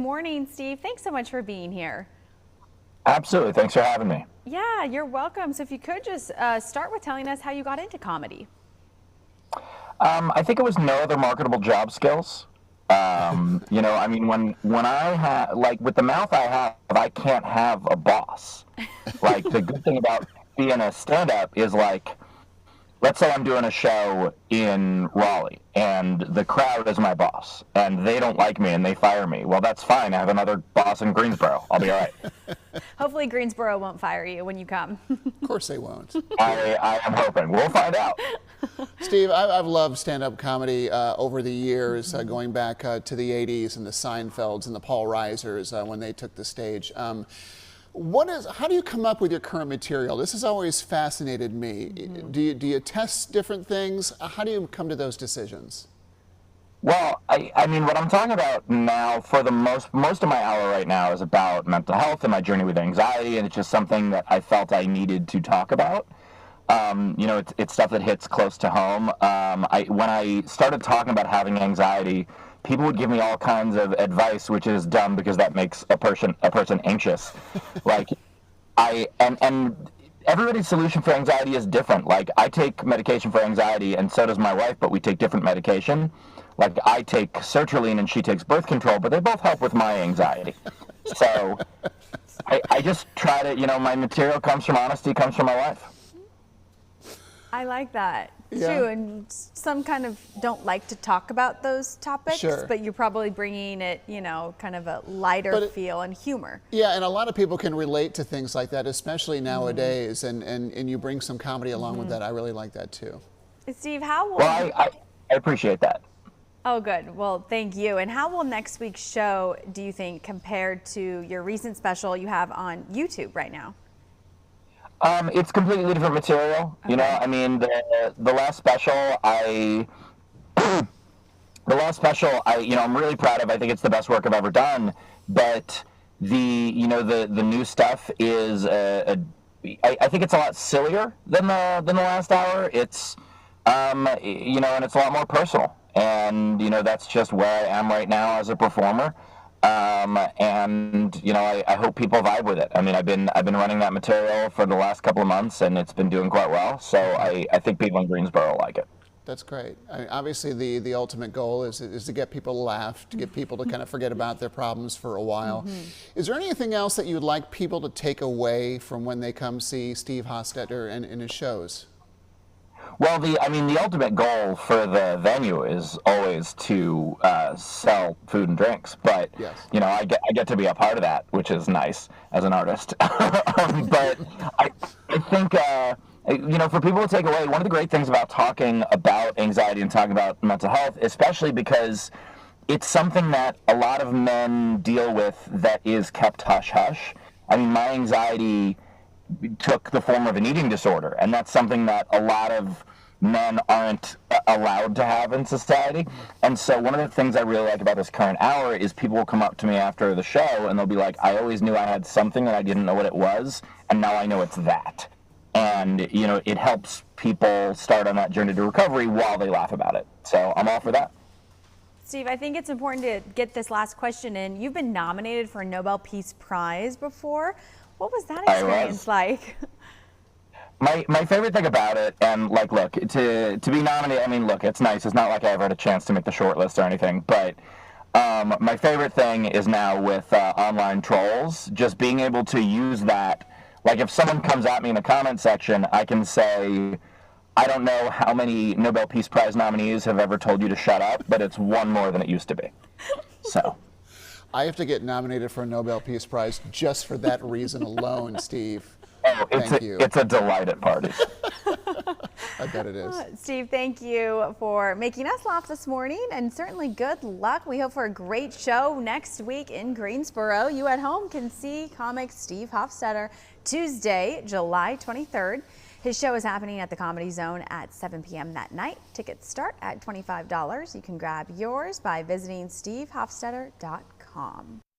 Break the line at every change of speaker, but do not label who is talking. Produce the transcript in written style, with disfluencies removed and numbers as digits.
morning, Steve. Thanks so much for being here.
Absolutely. Thanks for having me.
Yeah, you're welcome. So if you could just start with telling us how you got into comedy.
I think it was no other marketable job skills. I mean, when I have, like, with the mouth I have, I can't have a boss. Like, the good thing about being a stand-up is, like, let's say I'm doing a show in Raleigh and the crowd is my boss and they don't like me and they fire me. Well, that's fine. I have another boss in Greensboro. I'll be all right.
Hopefully Greensboro won't fire you when you come.
Of course they won't.
I am hoping. We'll find out.
Steve, I've loved stand-up comedy over the years, going back to the 80s and the Seinfelds and the Paul Reisers when they took the stage. How do you come up with your current material? This has always fascinated me. Do you test different things? How do you come to those decisions?
Well, I mean, what I'm talking about now, for the most of my hour right now, is about mental health and my journey with anxiety, and it's just something that I felt I needed to talk about. It's stuff that hits close to home. When I started talking about having anxiety, people would give me all kinds of advice, which is dumb because that makes a person anxious. Like, and everybody's solution for anxiety is different. Like, I take medication for anxiety, and so does my wife, but we take different medication. Like, I take sertraline and she takes birth control, but they both help with my anxiety. So I just try to, my material comes from honesty, comes from my life.
I like that
Yeah.
too, and some kind of don't like to talk about those topics,
Sure.
but you're probably bringing it, kind of a lighter feel and humor.
Yeah, and a lot of people can relate to things like that, especially nowadays, and you bring some comedy along with that. I really like that too.
Steve, how will...
Well, I appreciate that.
Oh, good. Well, thank you. And how will next week's show, do you think, compare to your recent special you have on YouTube right now?
It's completely different material.
Okay.
I mean, the last special, the last special, I'm really proud of. I think it's the best work I've ever done. But the new stuff is, I think it's a lot sillier than the last hour. It's, and it's a lot more personal. And, that's just where I am right now as a performer. I hope people vibe with it. I mean, I've been running that material for the last couple of months, and it's been doing quite well. So I think people in Greensboro like it.
That's great. I mean, obviously, the ultimate goal is to get people to laugh, to get people to kind of forget about their problems for a while. Is there anything else that you'd like people to take away from when they come see Steve Hofstetter in his shows?
Well, the ultimate goal for the venue is always to sell food and drinks. But
Yes.
I get to be a part of that, which is nice as an artist. But I think for people to take away, one of the great things about talking about anxiety and talking about mental health, especially because it's something that a lot of men deal with that is kept hush hush. I mean, my anxiety took the form of an eating disorder, and that's something that a lot of men aren't allowed to have in society. And so one of the things I really like about this current hour is people will come up to me after the show and they'll be like, I always knew I had something and I didn't know what it was, and now I know it's that. And it helps people start on that journey to recovery while they laugh about it. So I'm all for that.
Steve, I think it's important to get this last question in. You've been nominated for a Nobel Peace Prize before. What was that experience like?
My favorite thing about it, and look, to be nominated, I mean, look, it's nice. It's not like I ever had a chance to make the short list or anything, but my favorite thing is now with online trolls, just being able to use that. Like, if someone comes at me in the comment section, I can say, I don't know how many Nobel Peace Prize nominees have ever told you to shut up, but it's one more than it used to be. So
I have to get nominated for a Nobel Peace Prize just for that reason alone, Steve.
oh, it's a delight at parties.
I bet it is.
Steve, thank you for making us laugh this morning, and certainly good luck. We hope for a great show next week in Greensboro. You at home can see comic Steve Hofstetter Tuesday, July 23rd. His show is happening at the Comedy Zone at 7 p.m. that night. Tickets start at $25. You can grab yours by visiting stevehofstetter.com.